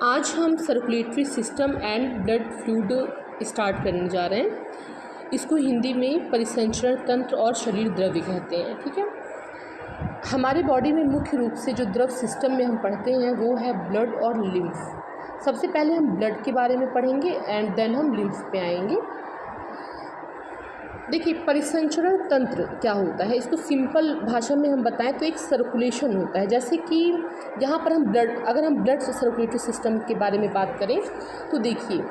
आज हम circulatory system and blood fluid start करने जा रहे हैं। इसको हिंदी में परिसंचरण तंत्र और शरीर द्रव्य कहते हैं। ठीक है, हमारे बॉडी में मुख्य रूप से जो द्रव सिस्टम में हम पढ़ते हैं वो है ब्लड और लिम्फ। सबसे पहले हम ब्लड के बारे में पढ़ेंगे एंड देन हम लिम्फ पे आएंगे। देखिए, परिसंचरण तंत्र क्या होता है, इसको सिंपल भाषा में हम बताएं तो एक सर्कुलेशन होता है। जैसे कि यहाँ पर हम अगर हम ब्लड सर्कुलेटरी सिस्टम के बारे में बात करें तो देखिए,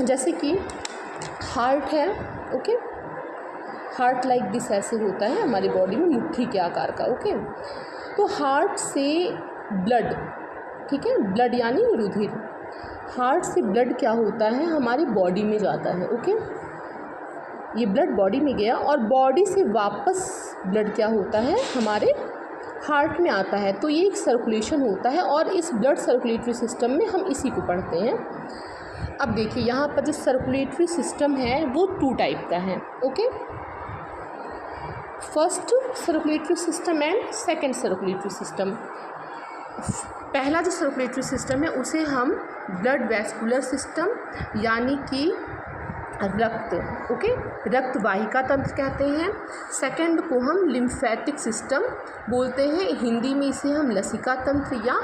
जैसे कि हार्ट है, ओके, हार्ट लाइक दिस ऐसे होता है हमारी बॉडी में, मुट्ठी के आकार का। ओके, तो हार्ट से ब्लड, ठीक है, ब्लड यानी रुधिर, हार्ट से ब्लड क्या होता है हमारी बॉडी में जाता है। ओके, ये ब्लड बॉडी में गया और बॉडी से वापस ब्लड क्या होता है हमारे हार्ट में आता है। तो ये एक सर्कुलेशन होता है और इस ब्लड सर्कुलेटरी सिस्टम में हम इसी को पढ़ते हैं। अब देखिए, यहाँ पर जो सर्कुलेटरी सिस्टम है वो 2 टाइप का है। Okay, first circulatory system and second circulatory system. पहला जो सर्कुलेटरी सिस्टम है उसे हम ब्लड वैस्कुलर सिस्टम यानी कि रक्त, ओके, रक्त वाहिका तंत्र कहते हैं। सेकंड को हम लिम्फेटिक सिस्टम बोलते हैं, हिंदी में इसे हम लसिका तंत्र या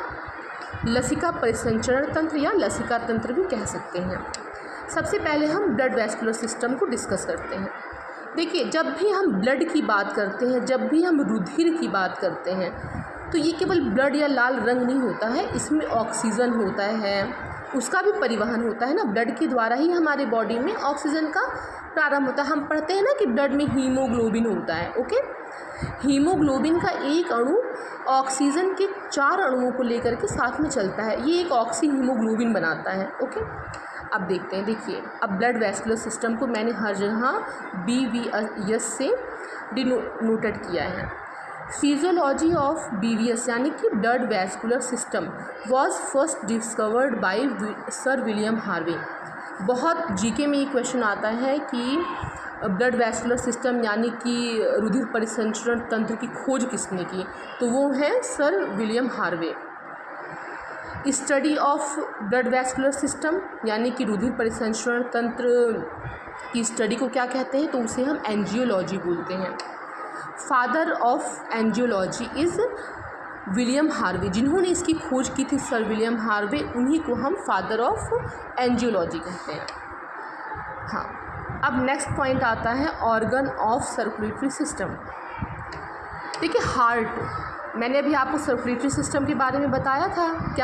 लसिका परिसंचरण तंत्र या लसिका तंत्र भी कह सकते हैं। सबसे पहले हम ब्लड वैस्कुलर सिस्टम को डिस्कस करते हैं। देखिए, जब भी हम ब्लड की बात करते हैं, जब भी हम रुधिर की बात करते हैं, तो ये केवल ब्लड या लाल रंग नहीं होता है, इसमें ऑक्सीजन होता है, उसका भी परिवहन होता है ना। ब्लड के द्वारा ही हमारे बॉडी में ऑक्सीजन का प्रारंभ होता है। हम पढ़ते हैं ना कि ब्लड में हीमोग्लोबिन होता है। ओके, हीमोग्लोबिन का एक अणु ऑक्सीजन के 4 अणुओं को लेकर के साथ में चलता है, ये एक ऑक्सी हीमोग्लोबिन बनाता है। ओके, अब देखते हैं। देखिए, अब ब्लड वैस्कुलर सिस्टम को मैंने हर जगह BVS से डिनोटेड किया है। फिजियोलॉजी ऑफ BVS यानी कि blood vascular system was first discovered by sir William Harvey. बहुत जीके में ये क्वेश्चन आता है कि ब्लड वैस्कुलर सिस्टम यानी कि रुधिर परिसंचरण तंत्र की खोज किसने की, तो वो है sir William Harvey. Study of blood vascular system यानी कि रुधिर परिसंचरण तंत्र की स्टडी को क्या कहते हैं, तो उसे हम एंजियोलॉजी बोलते हैं। Father of angiology is William Harvey. जिन्होंने इसकी खोज की थी सर विलियम हार्वे, उन्हीं को हम फादर ऑफ एंजियोलॉजी कहते हैं। हाँ, अब नेक्स्ट पॉइंट आता है ऑर्गन ऑफ सर्कुलेटरी सिस्टम। देखिए, हार्ट, मैंने अभी आपको सर्कुलेटरी सिस्टम के बारे में बताया था। क्या